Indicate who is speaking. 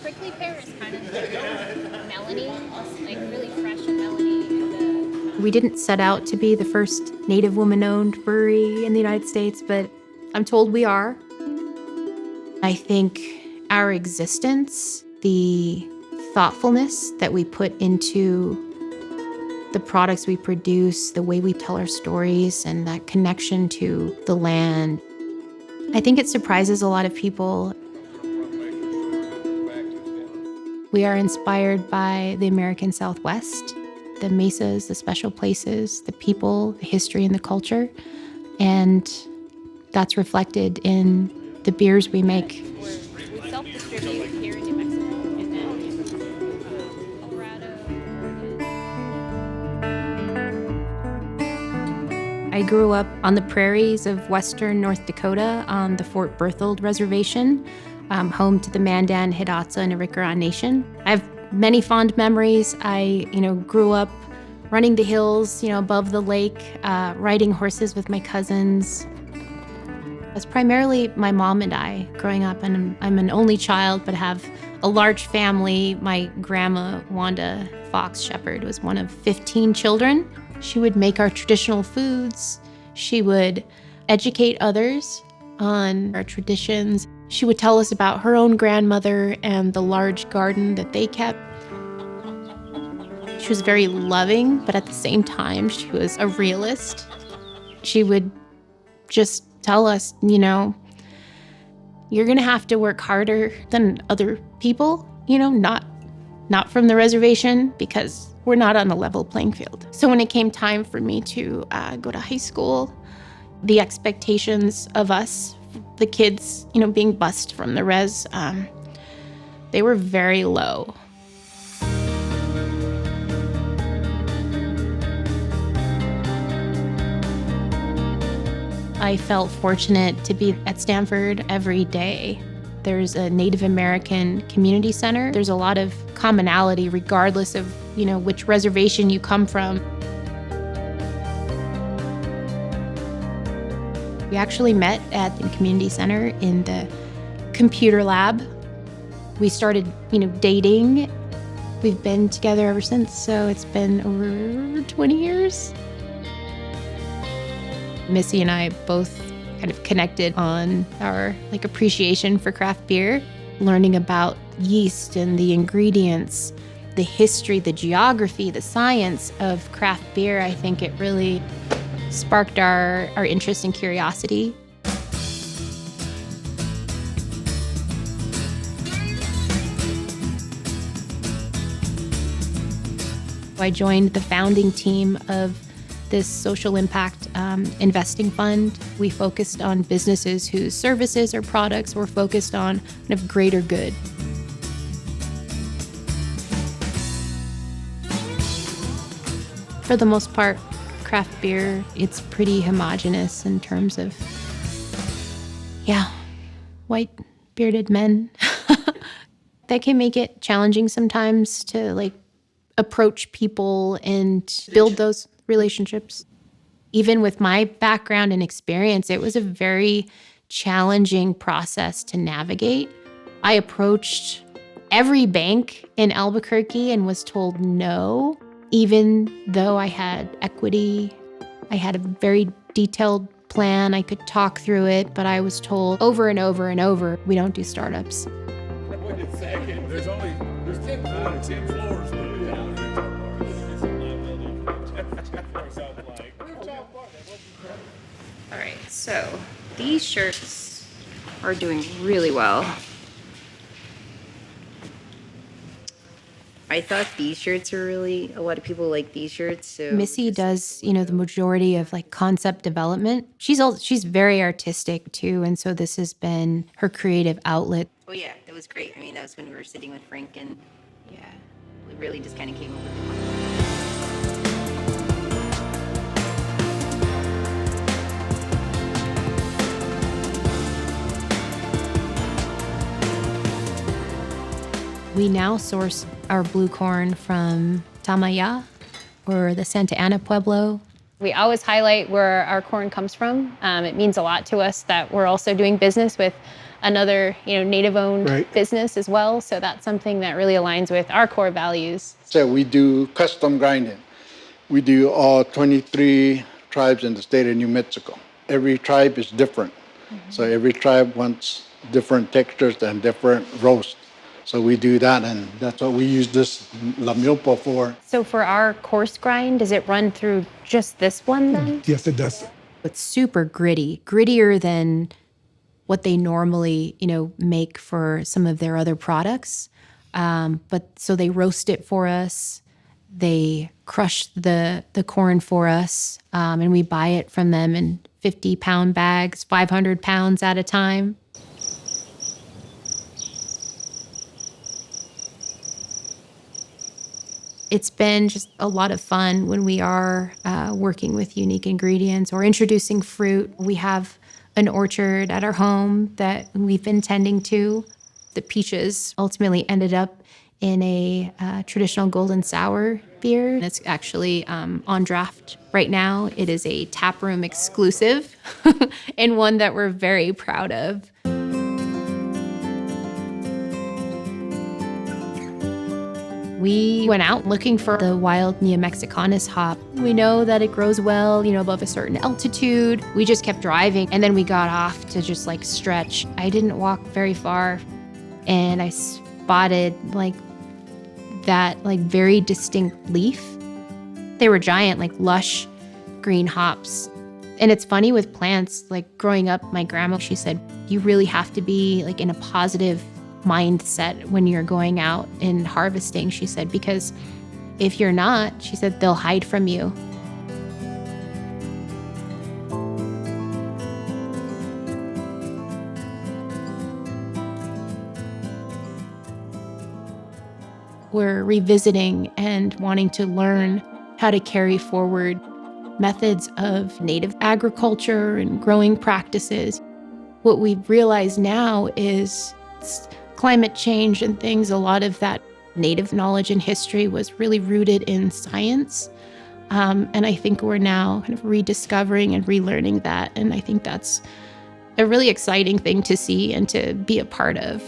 Speaker 1: Prickly pear is kind of like melony, like really fresh and melony. We didn't set out to be the first Native woman-owned brewery in the United States, but I'm told we are. I think our existence, the thoughtfulness that we put into the products we produce, the way we tell our stories, and that connection to the land, I think it surprises a lot of people. We are inspired by the American Southwest, the mesas, the special places, the people, the history, and the culture. And that's reflected in the beers we make. We self-distribute here in New Mexico and then in Colorado, Oregon. I grew up on the prairies of western North Dakota on the Fort Berthold Reservation, home to the Mandan, Hidatsa, and Arikara Nation. I have many fond memories. I, grew up running the hills, above the lake, riding horses with my cousins. It's primarily my mom and I growing up, and I'm an only child, but have a large family. My grandma, Wanda Fox Shepherd, was one of 15 children. She would make our traditional foods. She would educate others on our traditions. She would tell us about her own grandmother and the large garden that they kept. She was very loving, but at the same time, she was a realist. She would just tell us, you're gonna have to work harder than other people, not from the reservation, because we're not on a level playing field. So when it came time for me to go to high school, the expectations of us, the kids, being bused from the res, they were very low. I felt fortunate to be at Stanford every day. There's a Native American community center. There's a lot of commonality regardless of, which reservation you come from. We actually met at the community center in the computer lab. We started, dating. We've been together ever since, so it's been over 20 years. Missy and I both kind of connected on our appreciation for craft beer, learning about yeast and the ingredients, the history, the geography, the science of craft beer. I think it really sparked our interest and curiosity. I joined the founding team of this social impact investing fund. We focused on businesses whose services or products were focused on kind of greater good. For the most part, craft beer, it's pretty homogenous in terms of, white bearded men. That can make it challenging sometimes to approach people and build those relationships. Even with my background and experience, it was a very challenging process to navigate. I approached every bank in Albuquerque and was told no, even though I had equity. I had a very detailed plan. I could talk through it, but I was told over and over and over, we don't do startups.
Speaker 2: Wait a second. There's 10 floors.
Speaker 1: All right, so these shirts are doing really well.
Speaker 3: I thought these shirts are a lot of people like these shirts. So
Speaker 1: Missy does, the majority of concept development. She's very artistic too, and so this has been her creative outlet.
Speaker 3: Oh yeah, that was great. I mean, that was when we were sitting with Frank, and we really just kind of came up with the
Speaker 1: We now source our blue corn from Tamaya or the Santa Ana Pueblo. We always highlight where our corn comes from. It means a lot to us that we're also doing business with another, native-owned
Speaker 4: Right.
Speaker 1: business as well. So that's something that really aligns with our core values.
Speaker 4: So we do custom grinding. We do all 23 tribes in the state of New Mexico. Every tribe is different. So every tribe wants different textures and different roast. So we do that, and that's what we use this La Milpa for.
Speaker 1: So for our coarse grind, does it run through just this one then?
Speaker 4: Yes, it does.
Speaker 1: It's super gritty, grittier than what they normally, make for some of their other products. But so they roast it for us. They crush the corn for us, and we buy it from them in 50-pound bags, 500 pounds at a time. It's been just a lot of fun when we are working with unique ingredients or introducing fruit. We have an orchard at our home that we've been tending to. The peaches ultimately ended up in a traditional golden sour beer. It's actually on draft right now. It is a taproom exclusive and one that we're very proud of. We went out looking for the wild Nea Mexicanus hop. We know that it grows well, above a certain altitude. We just kept driving, and then we got off to just stretch. I didn't walk very far, and I spotted that very distinct leaf. They were giant, lush green hops. And it's funny with plants, growing up, my grandma, she said, you really have to be in a positive mindset when you're going out and harvesting, she said, because if you're not, she said, they'll hide from you. We're revisiting and wanting to learn how to carry forward methods of native agriculture and growing practices. What we've realized now is climate change and things, a lot of that native knowledge and history was really rooted in science. And I think we're now kind of rediscovering and relearning that. And I think that's a really exciting thing to see and to be a part of.